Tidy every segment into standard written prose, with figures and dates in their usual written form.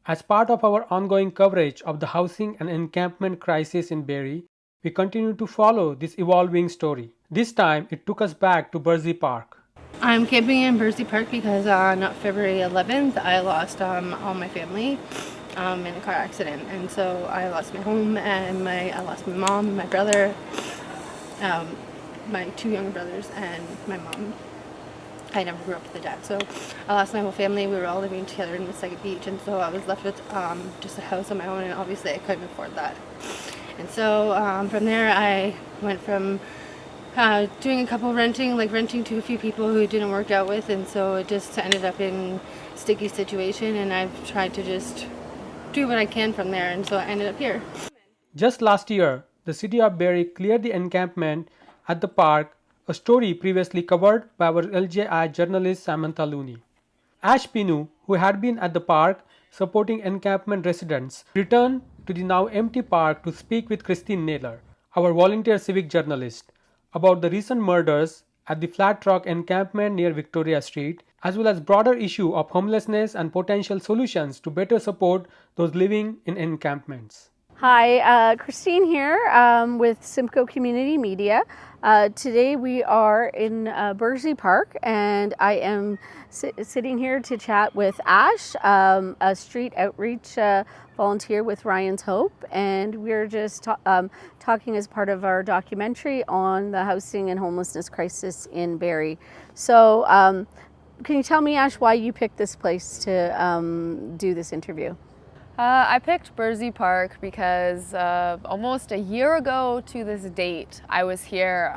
As part of our ongoing coverage of the housing and encampment crisis in Barrie, we continue to follow this evolving story. This time, it took us back to Berczy Park. I'm camping in Berczy Park because on February 11th I lost all my family in a car accident, and so I lost my home and I lost my mom, my brother, um, my two younger brothers, and my mom. I never grew up with a dad, so I lost my whole family. We were all living together in the second beach, and so I was left with just a house on my own, and obviously I couldn't afford that. And so from there I went from doing a couple renting to a few people who it didn't work out with, and so it just ended up in a sticky situation, and I've tried to just do what I can from there, and so I ended up here. Just last year, the city of Barrie cleared the encampment at the park, a story previously covered by our LJI journalist Samantha Loney. Ash Pineau, who had been at the park supporting encampment residents, returned to the now empty park to speak with Christine Nayler, our volunteer civic journalist, about the recent murders at the Flat Rock encampment near Victoria Street, as well as broader issue of homelessness and potential solutions to better support those living in encampments. Hi, Christine here with Simcoe Community Media. Today we are in Berczy Park, and I am sitting here to chat with Ash, a street outreach volunteer with Ryan's Hope, and we're just talking as part of our documentary on the housing and homelessness crisis in Barrie. So can you tell me, Ash, why you picked this place to do this interview? I picked Berczy Park because almost a year ago to this date, I was here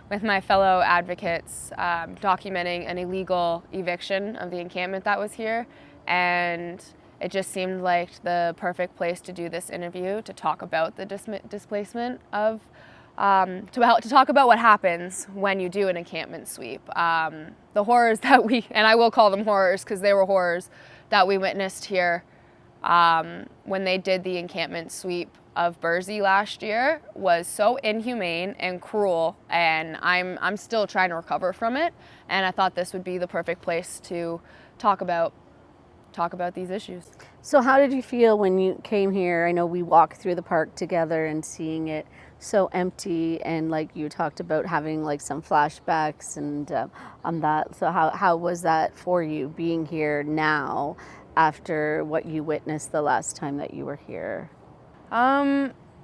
with my fellow advocates documenting an illegal eviction of the encampment that was here, and it just seemed like the perfect place to do this interview, to talk about the displacement of, to talk about what happens when you do an encampment sweep. The horrors that and I will call them horrors because they were horrors, that we witnessed here when they did the encampment sweep of Berczy last year was so inhumane and cruel, and I'm still trying to recover from it, and I thought this would be the perfect place to talk about these issues. So how did you feel when you came here? I know we walked through the park together and seeing it so empty, and like you talked about having like some flashbacks and on that. So how was that for you being here now after what you witnessed the last time that you were here?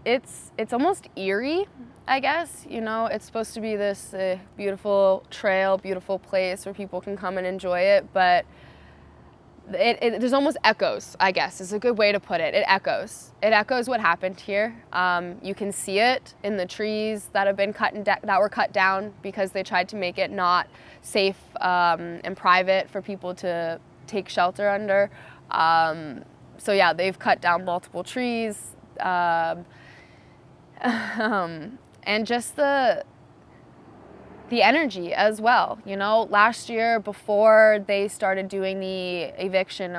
It's almost eerie, I guess. You know, it's supposed to be this beautiful trail, beautiful place where people can come and enjoy it, but there's almost echoes, I guess, is a good way to put it. It echoes what happened here. You can see it in the trees that have been that were cut down because they tried to make it not safe and private for people to take shelter under. So yeah, they've cut down multiple trees, and just the energy as well. You know, last year before they started doing the eviction,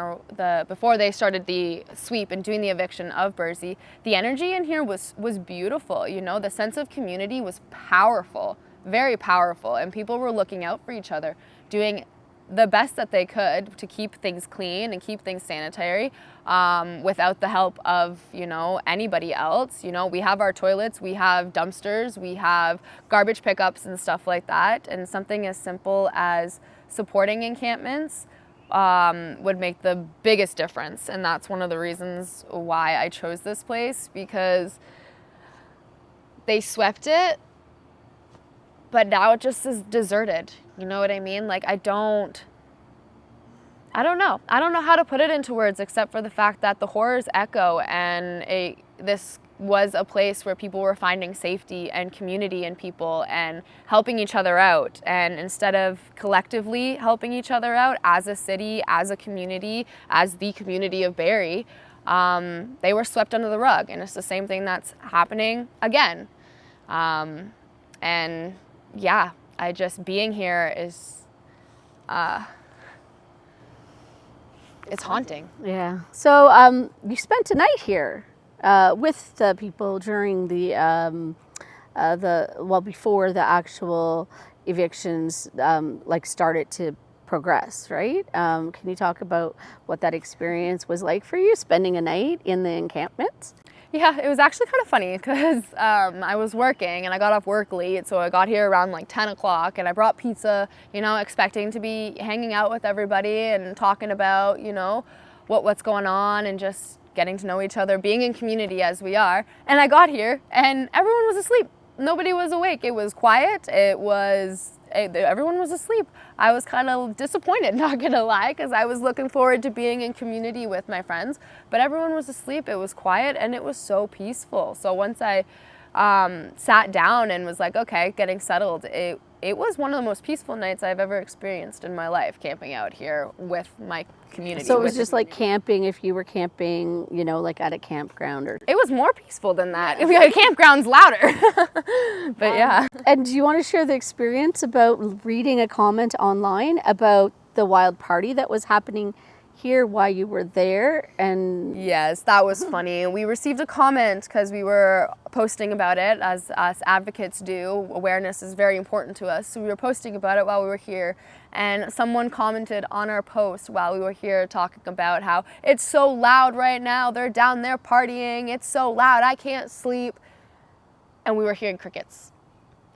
before they started the sweep and doing the eviction of Berczy, the energy in here was beautiful. You know, the sense of community was powerful, very powerful, and people were looking out for each other, doing the best that they could to keep things clean and keep things sanitary, without the help of, you know, anybody else. You know, we have our toilets, we have dumpsters, we have garbage pickups and stuff like that, and something as simple as supporting encampments would make the biggest difference. And that's one of the reasons why I chose this place, because they swept it, but now it just is deserted. You know what I mean? Like, I don't know how to put it into words, except for the fact that the horrors echo, and this was a place where people were finding safety and community in people and helping each other out. And instead of collectively helping each other out as a city, as a community, as the community of Barrie, they were swept under the rug. And it's the same thing that's happening again. And yeah, being here is, it's haunting. Yeah. So you spent a night here with the people during before the actual evictions started to progress, right? Can you talk about what that experience was like for you, spending a night in the encampments? Yeah, it was actually kind of funny because I was working and I got off work late, so I got here around like 10 o'clock and I brought pizza, you know, expecting to be hanging out with everybody and talking about, you know, what's going on and just getting to know each other, being in community as we are. And I got here and everyone was asleep. Nobody was awake. It was quiet. Everyone was asleep. I was kind of disappointed, not gonna lie, because I was looking forward to being in community with my friends, but everyone was asleep. It was quiet and it was so peaceful. So once I sat down and was like, okay, getting settled, it was one of the most peaceful nights I've ever experienced in my life, camping out here with my community. So it was just like camping if you were camping, you know, like at a campground or... It was more peaceful than that. A campground's louder. But yeah. And do you want to share the experience about reading a comment online about the wild party that was happening here while you were there? And yes, that was funny. We received a comment because we were posting about it, as us advocates do. Awareness is very important to us. So we were posting about it while we were here, and someone commented on our post while we were here talking about how it's so loud right now. They're down there partying. It's so loud. I can't sleep. And we were hearing crickets.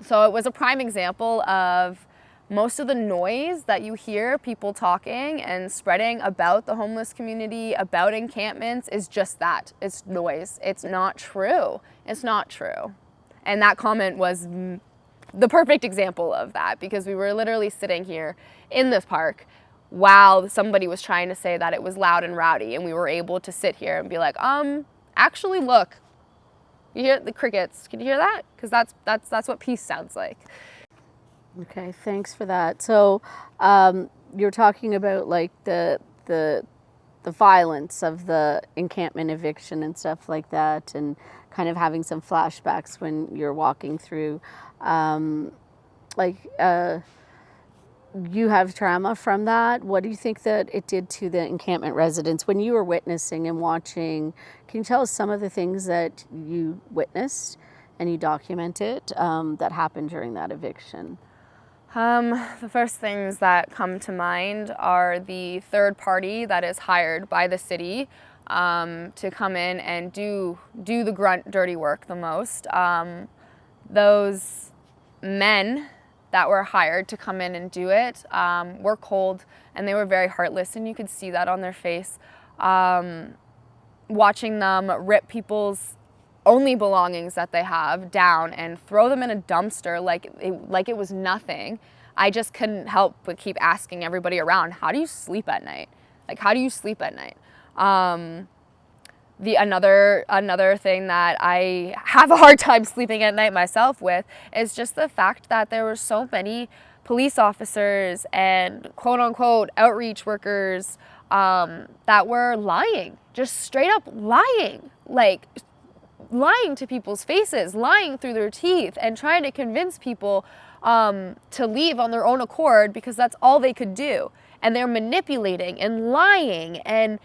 So it was a prime example of most of the noise that you hear people talking and spreading about the homeless community, about encampments, is just that. It's noise. It's not true. It's not true. And that comment was the perfect example of that, because we were literally sitting here in this park while somebody was trying to say that it was loud and rowdy, and we were able to sit here and be like, actually look, you hear the crickets. Can you hear that? Because that's what peace sounds like. okay, thanks for that. So you're talking about like the violence of the encampment eviction and stuff like that, and kind of having some flashbacks when you're walking through. You have trauma from that. What do you think that it did to the encampment residents when you were witnessing and watching? Can you tell us some of the things that you witnessed and you documented that happened during that eviction? The first things that come to mind are the third party that is hired by the city to come in and do the grunt dirty work the most. Those men that were hired to come in and do it were cold, and they were very heartless, and you could see that on their face. Watching them rip people's only belongings that they have down and throw them in a dumpster like it was nothing. I just couldn't help but keep asking everybody around, how do you sleep at night? Like, how do you sleep at night? Another thing that I have a hard time sleeping at night myself with is just the fact that there were so many police officers and quote unquote outreach workers that were lying, just straight up lying, like lying to people's faces, lying through their teeth, and trying to convince people to leave on their own accord because that's all they could do. And they're manipulating and lying, and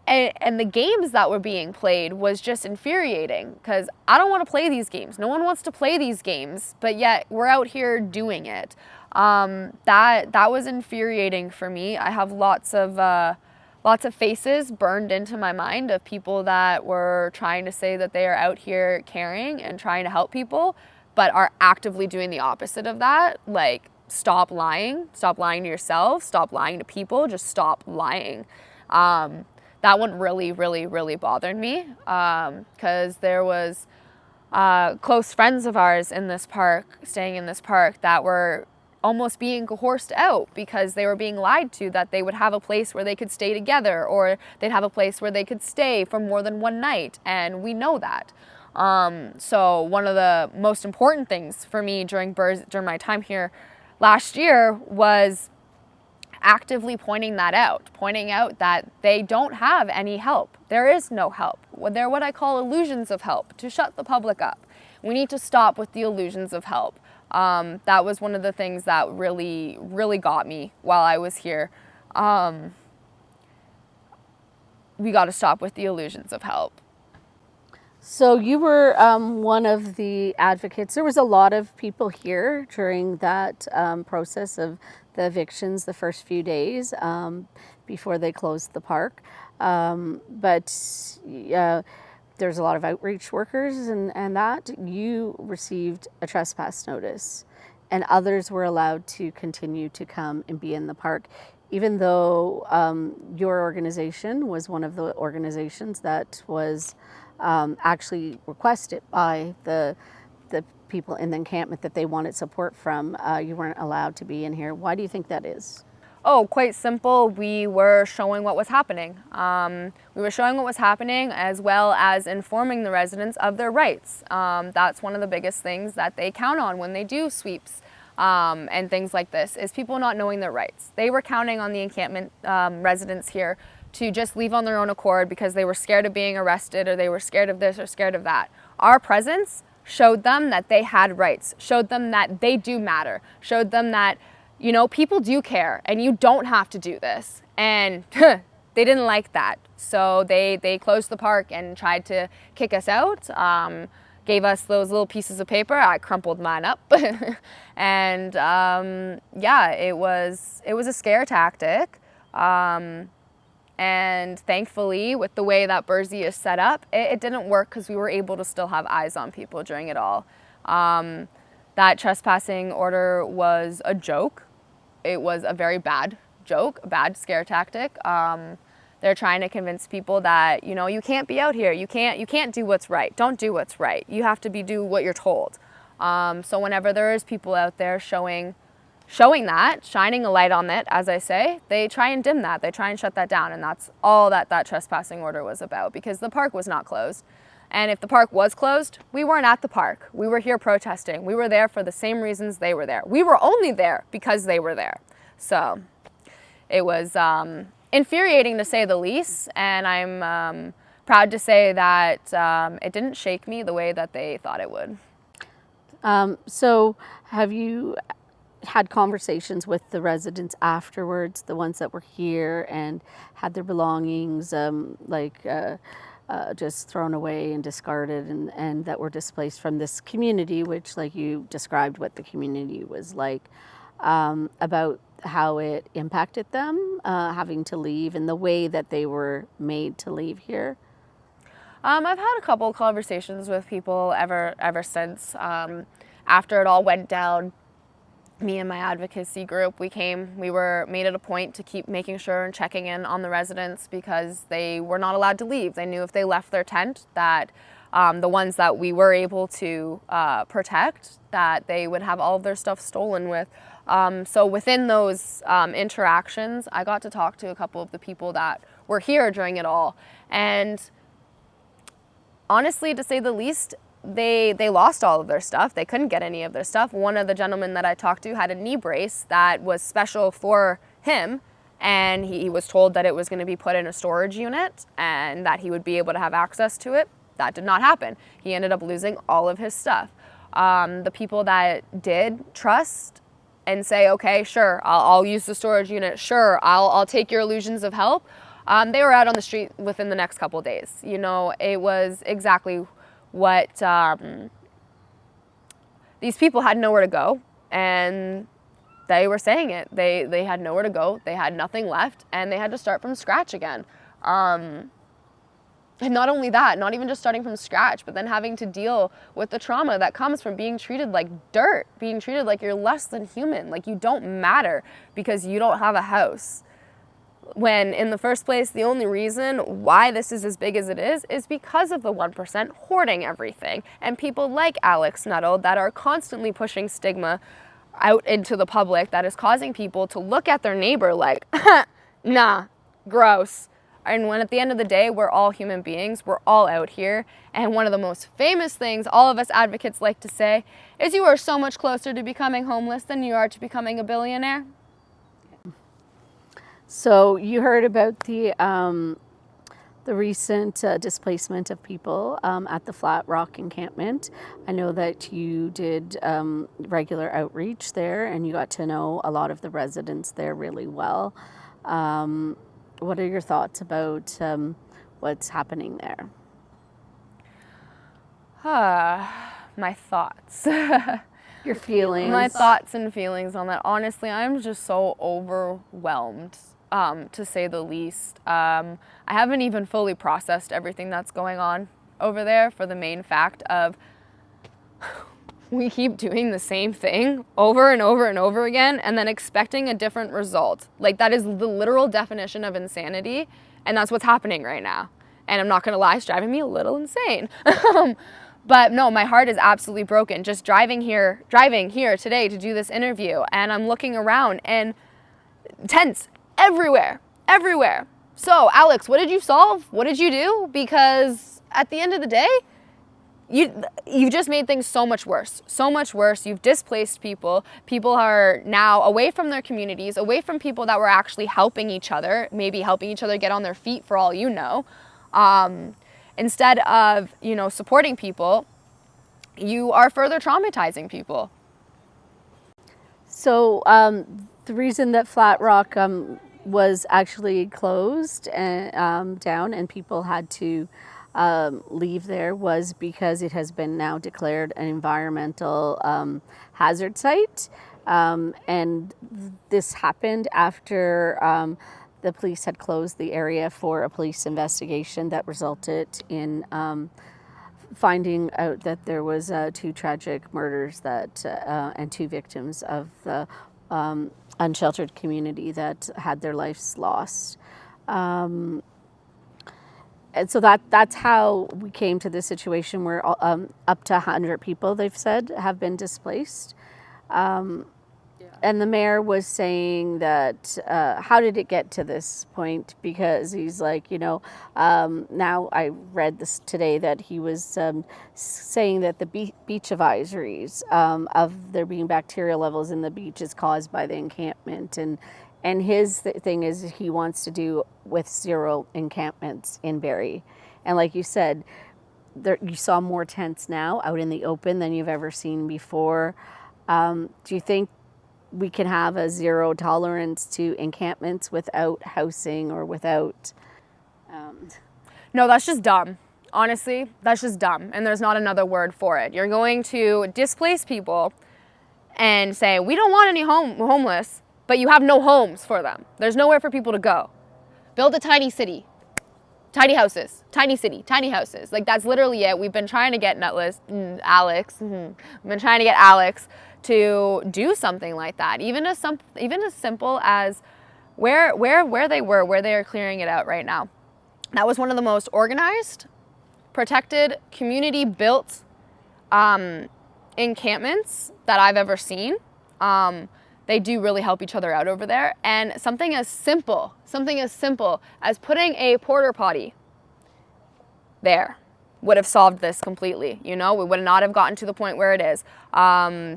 the games that were being played was just infuriating, because I don't want to play these games. No one wants to play these games, but yet we're out here doing it. That was infuriating for me. I have lots of faces burned into my mind of people that were trying to say that they are out here caring and trying to help people, but are actively doing the opposite of that. Like, stop lying to yourself, stop lying to people, just stop lying. That one really, really, really bothered me, because there was close friends of ours in this park, staying in this park, that were almost being coerced out because they were being lied to that they would have a place where they could stay together, or they'd have a place where they could stay for more than one night, and we know that. So one of the most important things for me during my time here last year was actively pointing out that they don't have any help. There is no help. They're what I call illusions of help, to shut the public up. We need to stop with the illusions of help. That was one of the things that really, really got me while I was here. We got to stop with the illusions of help. So you were one of the advocates. There was a lot of people here during that process of the evictions the first few days before they closed the park. But there's a lot of outreach workers and that. You received a trespass notice and others were allowed to continue to come and be in the park, even though your organization was one of the organizations that was actually requested by the people in the encampment that they wanted support from. You weren't allowed to be in here. Why do you think that is? Oh, quite simple. We were showing what was happening. We were showing what was happening as well as informing the residents of their rights. That's one of the biggest things that they count on when they do sweeps and things like this, is people not knowing their rights. They were counting on the encampment residents here to just leave on their own accord because they were scared of being arrested or they were scared of this or scared of that. Our presence showed them that they had rights, showed them that they do matter, showed them that, you know, people do care and you don't have to do this. And they didn't like that. So they closed the park and tried to kick us out. Gave us those little pieces of paper. I crumpled mine up. And yeah, it was a scare tactic. And thankfully, with the way that Berczy is set up, it didn't work because we were able to still have eyes on people during it all. That trespassing order was a joke. It was a very bad joke, a bad scare tactic. They're trying to convince people that, you know, you can't be out here. You can't do what's right. Don't do what's right. You have to do what you're told. So whenever there is people out there showing that, shining a light on it, as I say, they try and dim that. They try and shut that down. And that's all that trespassing order was about, because the park was not closed. And if the park was closed, we weren't at the park. We were here protesting. We were there for the same reasons they were there. We were only there because they were there. So it was infuriating to say the least. And I'm proud to say that it didn't shake me the way that they thought it would. So have you had conversations with the residents afterwards, the ones that were here and had their belongings just thrown away and discarded and that were displaced from this community, which, like you described what the community was like, about how it impacted them having to leave and the way that they were made to leave here? I've had a couple conversations with people ever since. After it all went down, me and my advocacy group, we were made it a point to keep making sure and checking in on the residents because they were not allowed to leave. They knew if they left their tent that the ones that we were able to protect, that they would have all of their stuff stolen with. So within those interactions, I got to talk to a couple of the people that were here during it all. And honestly, to say the least, they lost all of their stuff. They couldn't get any of their stuff. One of the gentlemen that I talked to had a knee brace that was special for him, and he was told that it was going to be put in a storage unit and that he would be able to have access to it. That did not happen. He ended up losing all of his stuff. The people that did trust and say, okay, sure, I'll use the storage unit. Sure, I'll take your illusions of help. They were out on the street within the next couple of days. You know, it was exactly what these people had nowhere to go, and they were saying it. They had nowhere to go. They had nothing left, and they had to start from scratch again. And not only that, not even just starting from scratch, but then having to deal with the trauma that comes from being treated like dirt, being treated like you're less than human, like you don't matter because you don't have a house. When in the first place, the only reason why this is as big as it is because of the 1% hoarding everything. And people like Alex Nuttall that are constantly pushing stigma out into the public that is causing people to look at their neighbor like, nah, gross. And when at the end of the day, we're all human beings, we're all out here. And one of the most famous things all of us advocates like to say is you are so much closer to becoming homeless than you are to becoming a billionaire. So you heard about the recent displacement of people at the Flat Rock Encampment. I know that you did regular outreach there and you got to know a lot of the residents there really well. What are your thoughts about what's happening there? My thoughts. Your feelings. My thoughts and feelings on that. Honestly, I'm just so overwhelmed, to say the least. I haven't even fully processed everything that's going on over there, for the main fact of we keep doing the same thing over and over and over again and then expecting a different result. Like, that is the literal definition of insanity, and that's what's happening right now. And I'm not gonna lie, it's driving me a little insane. But no, my heart is absolutely broken. Just driving here today to do this interview, and I'm looking around and tents everywhere. So, Alex, what did you solve? What did you do? Because at the end of the day, you've just made things so much worse. You've displaced people. People are now away from their communities, away from people that were actually helping each other, maybe helping each other get on their feet, for all you know. Instead of, supporting people, you are further traumatizing people. So the reason that Flat Rock was actually closed and down and people had to leave there was because it has been now declared an environmental hazard site. And this happened after the police had closed the area for a police investigation that resulted in finding out that there was 2 tragic murders and 2 victims of the unsheltered community that had their lives lost. And so that's how we came to this situation where up to 100 people, they've said, have been displaced. And the mayor was saying that, how did it get to this point? Because he's like, now I read this today that he was saying that the beach advisories of there being bacterial levels in the beach is caused by the encampment. And his thing is he wants to do with 0 encampments in Barrie. And like you said, you saw more tents now out in the open than you've ever seen before. Do you think we can have a 0 tolerance to encampments without housing or without... No, that's just dumb. Honestly, that's just dumb. And there's not another word for it. You're going to displace people and say, we don't want any homeless, but you have no homes for them. There's nowhere for people to go. Build a tiny city. Tiny houses, tiny city, tiny houses. Like, that's literally it. We've been trying to get Alex to do something like that. Even as simple as where they are clearing it out right now. That was one of the most organized, protected, community-built encampments that I've ever seen. They do really help each other out over there. And something as simple as putting a porta potty there would have solved this completely. We would not have gotten to the point where it is.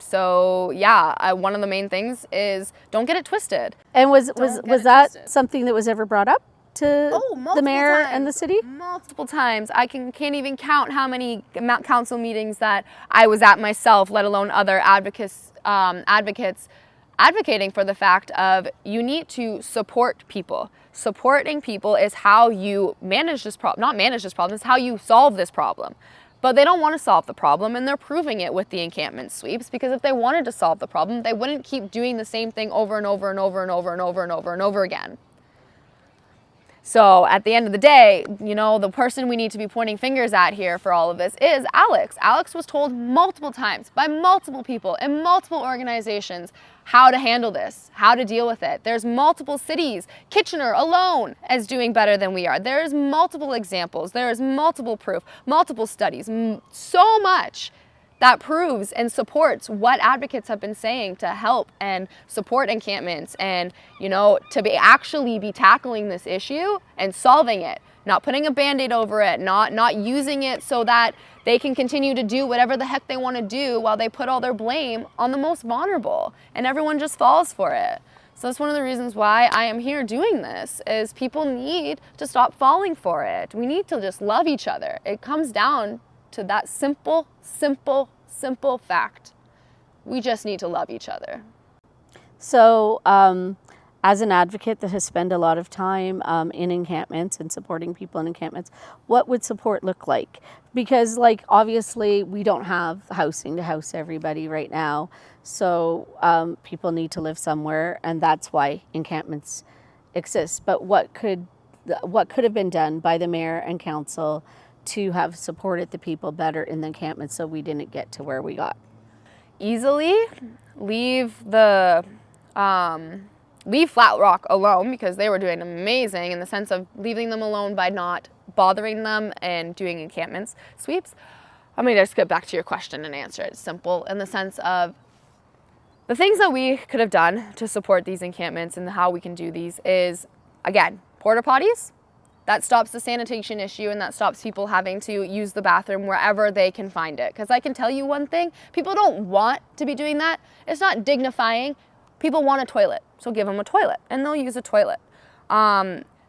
So yeah, one of the main things is don't get it twisted. And was that something that was ever brought up to the mayor and the city? Multiple times. I can't even count how many council meetings that I was at myself, let alone other advocates advocating for the fact of you need to support people. Supporting people is how you manage this problem, not manage this problem, it's how you solve this problem. But they don't want to solve the problem, and they're proving it with the encampment sweeps, because if they wanted to solve the problem, they wouldn't keep doing the same thing over and over and over and over and over and over and over again. So at the end of the day, the person we need to be pointing fingers at here for all of this is Alex. Alex was told multiple times by multiple people in multiple organizations how to handle this, how to deal with it. There's multiple cities. Kitchener alone is doing better than we are. There's multiple examples. There is multiple proof, multiple studies, so much that proves and supports what advocates have been saying to help and support encampments and, to actually be tackling this issue and solving it, not putting a Band-Aid over it, not using it so that they can continue to do whatever the heck they want to do while they put all their blame on the most vulnerable and everyone just falls for it. So that's one of the reasons why I am here doing this, is people need to stop falling for it. We need to just love each other. It comes down to that simple fact. We just need to love each other. So as an advocate that has spent a lot of time in encampments and supporting people in encampments, what would support look like? Because, like, obviously we don't have housing to house everybody right now, so people need to live somewhere, and that's why encampments exist. But what could have been done by the mayor and council to have supported the people better in the encampment so we didn't get to where we got? Easily leave Flat Rock alone, because they were doing amazing in the sense of leaving them alone by not bothering them and doing encampments sweeps. I'm going to just get back to your question and answer it simple in the sense of the things that we could have done to support these encampments and how we can do these is, again, porta potties. That stops the sanitation issue, and that stops people having to use the bathroom wherever they can find it. Because I can tell you one thing, people don't want to be doing that. It's not dignifying. People want a toilet, so give them a toilet, and they'll use a toilet.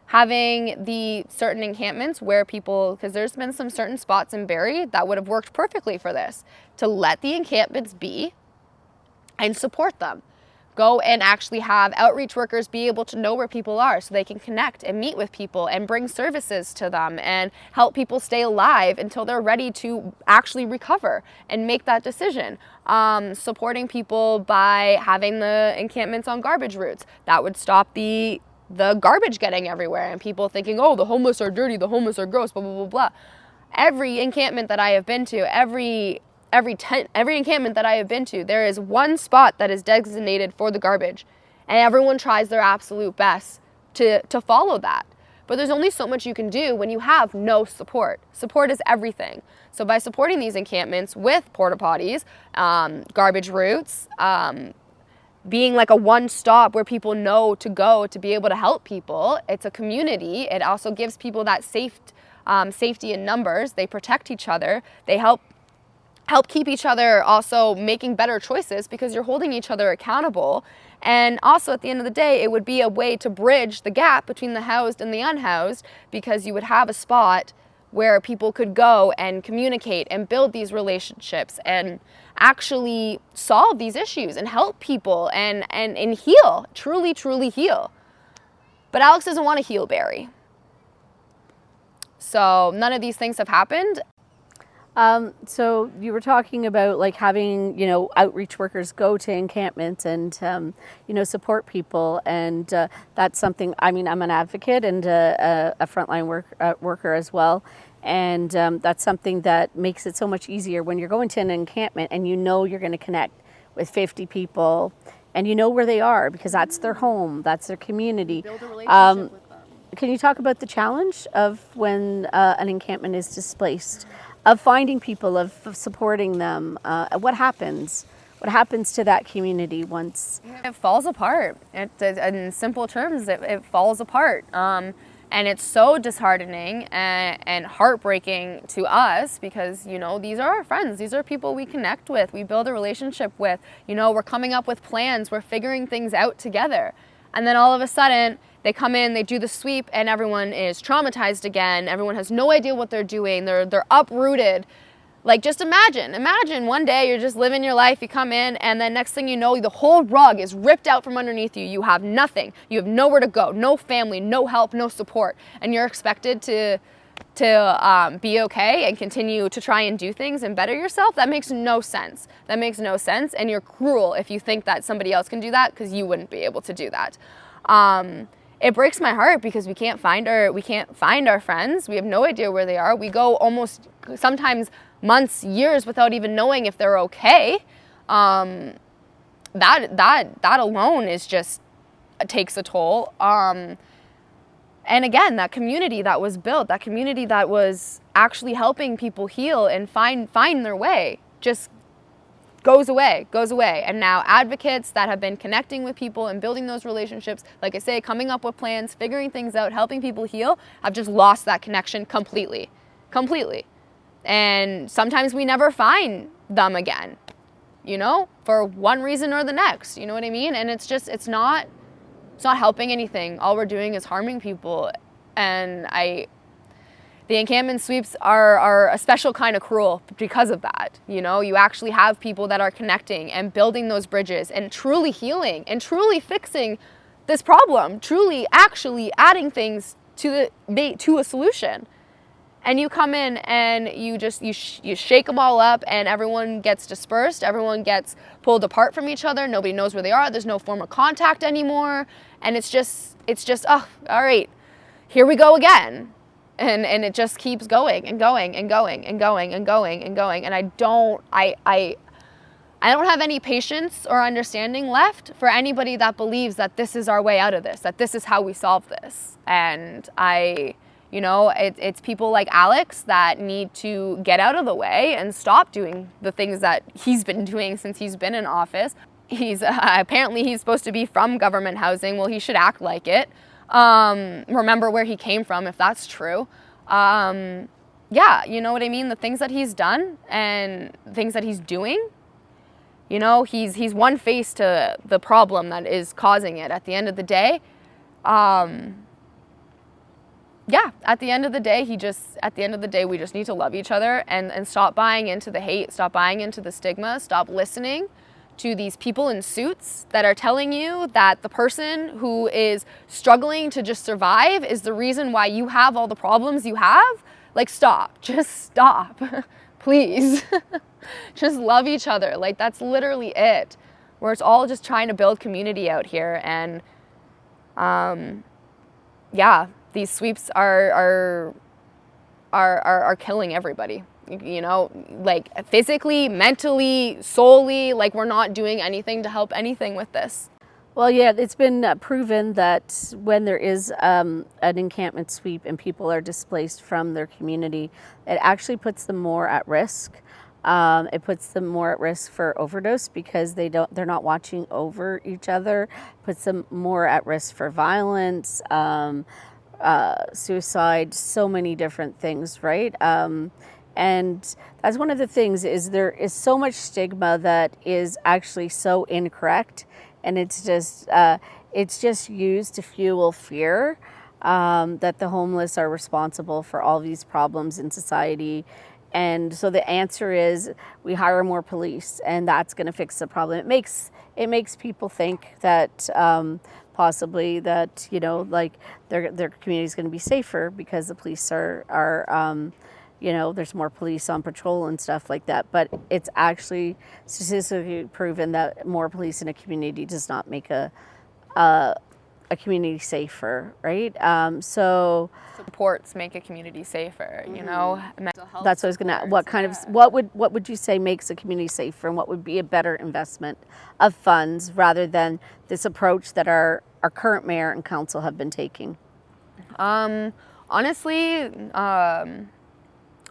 Having the certain encampments where people, because there's been some certain spots in Barrie that would have worked perfectly for this, to let the encampments be and support them. Go and actually have outreach workers be able to know where people are so they can connect and meet with people and bring services to them and help people stay alive until they're ready to actually recover and make that decision. Supporting people by having the encampments on garbage routes. That would stop the garbage getting everywhere and people thinking, oh, the homeless are dirty, the homeless are gross, blah, blah, blah, blah. Every encampment that I have been to, every encampment that I have been to, there is one spot that is designated for the garbage, and everyone tries their absolute best to follow that. But there's only so much you can do when you have no support. Support is everything. So by supporting these encampments with porta potties, garbage routes, being like a one-stop where people know to go to be able to help people, it's a community. It also gives people that safety in numbers. They protect each other. They help keep each other also making better choices because you're holding each other accountable. And also at the end of the day, it would be a way to bridge the gap between the housed and the unhoused, because you would have a spot where people could go and communicate and build these relationships and actually solve these issues and help people and heal, truly, truly heal. But Alex doesn't want to heal Barrie. So none of these things have happened. So you were talking about like having, outreach workers go to encampments and, support people. And that's something, I'm an advocate and a frontline worker as well. And that's something that makes it so much easier when you're going to an encampment and you're going to connect with 50 people and you know where they are because that's their home, that's their community. Build a relationship with them. Can you talk about the challenge of when an encampment is displaced? Of finding people, of supporting them, what happens? What happens to that community once? It falls apart. In simple terms, it falls apart. And it's so disheartening and heartbreaking to us because, these are our friends. These are people we connect with. We build a relationship with. We're coming up with plans. We're figuring things out together. And then all of a sudden, they come in, they do the sweep, and everyone is traumatized again. Everyone has no idea what they're doing. They're uprooted. Like, just imagine one day you're just living your life, you come in, and then next thing you know, the whole rug is ripped out from underneath you. You have nothing. You have nowhere to go, no family, no help, no support. And you're expected to be okay and continue to try and do things and better yourself. That makes no sense. That makes no sense. And you're cruel if you think that somebody else can do that because you wouldn't be able to do that. It breaks my heart because we can't find our friends. We have no idea where they are. We go almost sometimes months, years without even knowing if they're okay. That alone is just takes a toll. And again, that community that was built, that community that was actually helping people heal and find their way, just goes away. And now advocates that have been connecting with people and building those relationships, like I say, coming up with plans, figuring things out, helping people heal, have just lost that connection completely. And sometimes we never find them again, for one reason or the next, you know what I mean? And it's not helping anything. All we're doing is harming people. And the encampment sweeps are a special kind of cruel because of that. You actually have people that are connecting and building those bridges and truly healing and truly fixing this problem, truly actually adding things to a solution. And you come in and you shake them all up, and everyone gets dispersed, everyone gets pulled apart from each other, nobody knows where they are, there's no form of contact anymore, and it's just, oh, all right, here we go again. And it just keeps going and going and going and going and going and going. And I don't have any patience or understanding left for anybody that believes that this is our way out of this, that this is how we solve this. And it's people like Alex that need to get out of the way and stop doing the things that he's been doing since he's been in office. Apparently he's supposed to be from government housing. Well, he should act like it. Remember where he came from, if that's true. Yeah, you know what I mean? The things that he's done and things that he's doing, he's one face to the problem that is causing it. At the end of the day, at the end of the day, we just need to love each other and stop buying into the hate, stop buying into the stigma, stop listening to these people in suits that are telling you that the person who is struggling to just survive is the reason why you have all the problems you have. Like, stop. Just stop. Please. Just love each other. Like, that's literally it. Where it's all just trying to build community out here. And, these sweeps are killing everybody. Like physically, mentally, solely, like we're not doing anything to help anything with this. Well, yeah, it's been proven that when there is an encampment sweep and people are displaced from their community, it actually puts them more at risk. It puts them more at risk for overdose because they're not watching over each other. Puts them more at risk for violence, suicide, so many different things, right? And that's one of the things, is there is so much stigma that is actually so incorrect, and it's just used to fuel fear that the homeless are responsible for all these problems in society. And so the answer is we hire more police, and that's going to fix the problem. It makes people think that possibly that like their community is going to be safer because the police are there's more police on patrol and stuff like that. But it's actually statistically proven that more police in a community does not make a community safer, right? So supports make a community safer, mental health. That's what I was gonna. What would you say makes a community safer, and what would be a better investment of funds rather than this approach that our current mayor and council have been taking? Honestly,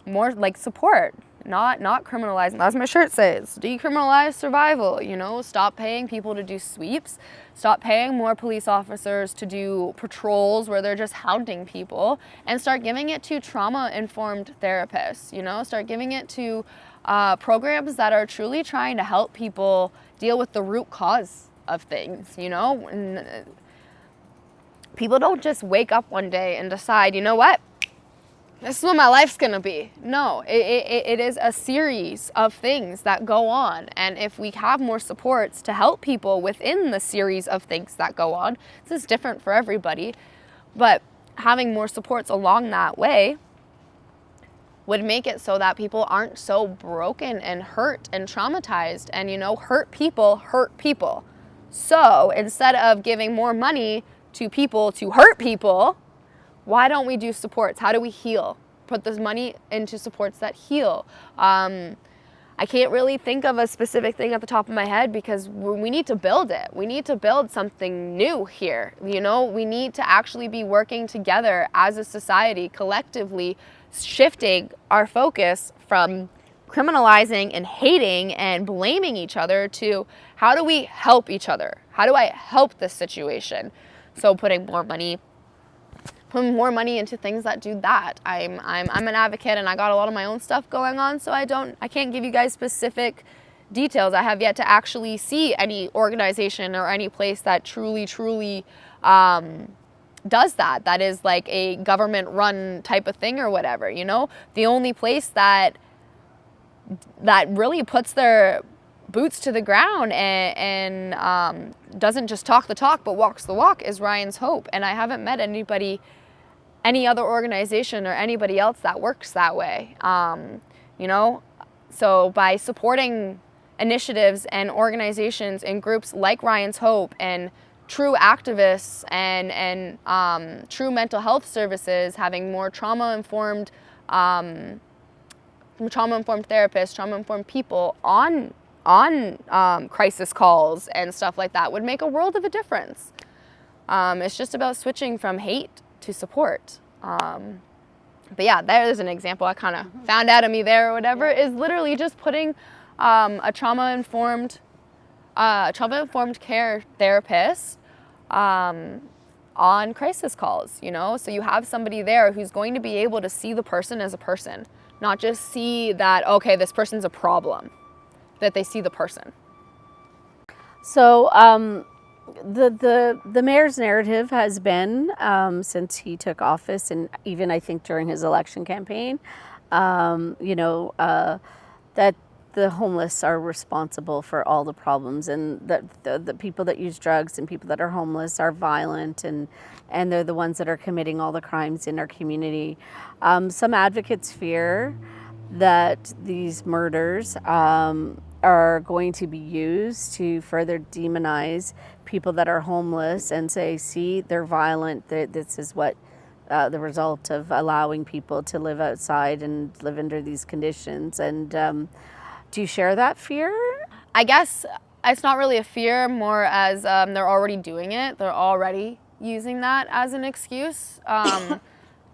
more like support, not criminalizing. As my shirt says, decriminalize survival. Stop paying people to do sweeps, stop paying more police officers to do patrols where they're just hounding people, and start giving it to trauma-informed therapists. Start giving it to programs that are truly trying to help people deal with the root cause of things. And people don't just wake up one day and decide, what? This is what my life's gonna be. No, it is a series of things that go on. And if we have more supports to help people within the series of things that go on, this is different for everybody, but having more supports along that way would make it so that people aren't so broken and hurt and traumatized. And hurt people. So instead of giving more money to people to hurt people, why don't we do supports? How do we heal? Put this money into supports that heal. I can't really think of a specific thing at the top of my head because we need to build it. We need to build something new here. We need to actually be working together as a society, collectively shifting our focus from criminalizing and hating and blaming each other to how do we help each other? How do I help this situation? So putting more money into things that do that. I'm an advocate, and I got a lot of my own stuff going on, so I can't give you guys specific details. I have yet to actually see any organization or any place that truly does that. That is like a government run type of thing or whatever. The only place that really puts their boots to the ground and doesn't just talk the talk but walks the walk is Ryan's Hope. And I haven't met anybody, any other organization or anybody else that works that way. You know, so by supporting initiatives and organizations and groups like Ryan's Hope and true activists and true mental health services, having more trauma-informed therapists, trauma-informed people on crisis calls and stuff like that would make a world of a difference. It's just about switching from hate to support. But yeah, there's an example I kind of found out of me there or whatever, is literally just putting a trauma-informed care therapist on crisis calls, you know? So you have somebody there who's going to be able to see the person as a person, not just see that, okay, this person's a problem, that they see the person. So the mayor's narrative has been, since he took office, and even I think during his election campaign, that the homeless are responsible for all the problems, and that the people that use drugs and people that are homeless are violent, and they're the ones that are committing all the crimes in our community. Some advocates fear that these murders are going to be used to further demonize people that are homeless and say, see, they're violent, this is what the result of allowing people to live outside and live under these conditions. And do you share that fear? I guess it's not really a fear, more as they're already doing it. They're already using that as an excuse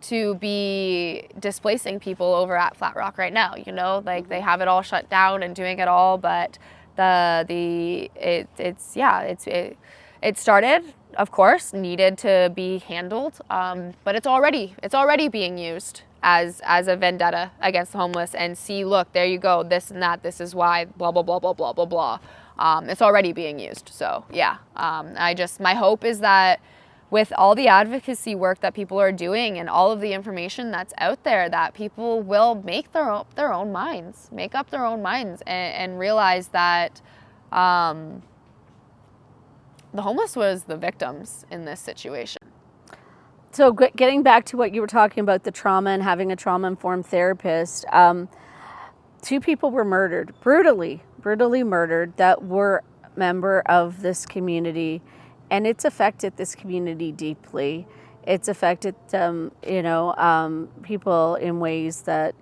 to be displacing people over at Flat Rock right now. You know, like they have it all shut down and doing it all, but it started, of course, needed to be handled, but it's already being used as a vendetta against the homeless. And see, look, there you go, this and that, this is why, blah blah blah blah blah blah blah. It's already being used. So yeah, my hope is that with all the advocacy work that people are doing and all of the information that's out there, that people will make their own minds, make up their own minds, and realize that the homeless was the victims in this situation. So getting back to what you were talking about, the trauma and having a trauma-informed therapist, 2 people were murdered, brutally murdered, that were a member of this community, and it's affected this community deeply. It's affected people in ways that,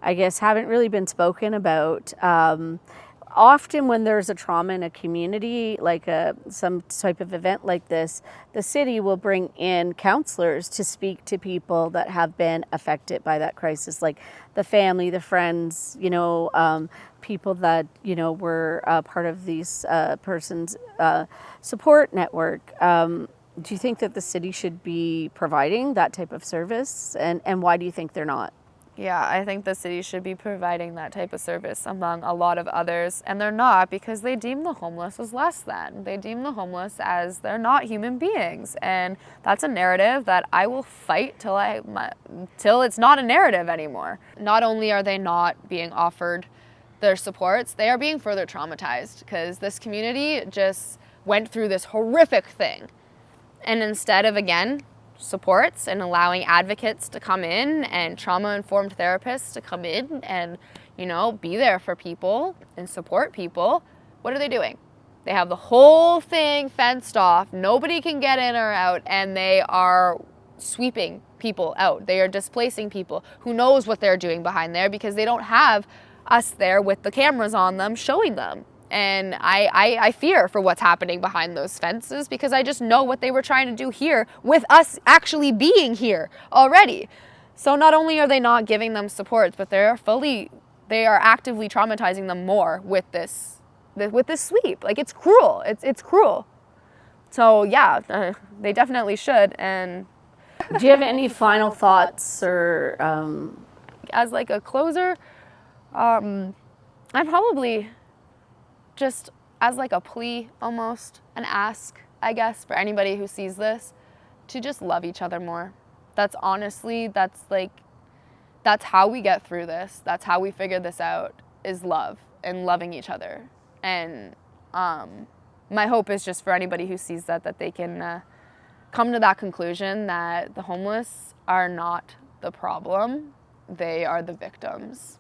I guess haven't really been spoken about. Often when there's a trauma in a community, like some type of event like this, the city will bring in counselors to speak to people that have been affected by that crisis, like the family, the friends, people that, were part of these person's support network. Do you think that the city should be providing that type of service? And why do you think they're not? Yeah, I think the city should be providing that type of service among a lot of others, and they're not, because they deem the homeless as less than. They deem the homeless as they're not human beings, and that's a narrative that I will fight till it's not a narrative anymore. Not only are they not being offered their supports, they are being further traumatized, because this community just went through this horrific thing. And instead of, again, supports and allowing advocates to come in and trauma-informed therapists to come in and, be there for people and support people, what are they doing? They have the whole thing fenced off. Nobody can get in or out, and they are sweeping people out. They are displacing people. Who knows what they're doing behind there, because they don't have us there with the cameras on them showing them. And I fear for what's happening behind those fences, because I just know what they were trying to do here with us actually being here already. So not only are they not giving them support, but they are actively traumatizing them more with this sweep. Like, it's cruel. It's cruel. So yeah, they definitely should. And do you have any final thoughts or as like a closer? I'm probably just as like a plea, almost an ask, I guess, for anybody who sees this, to just love each other more. That's how we get through this. That's how we figure this out, is love. and loving each other. And my hope is just for anybody who sees that they can come to that conclusion that the homeless are not the problem, they are the victims.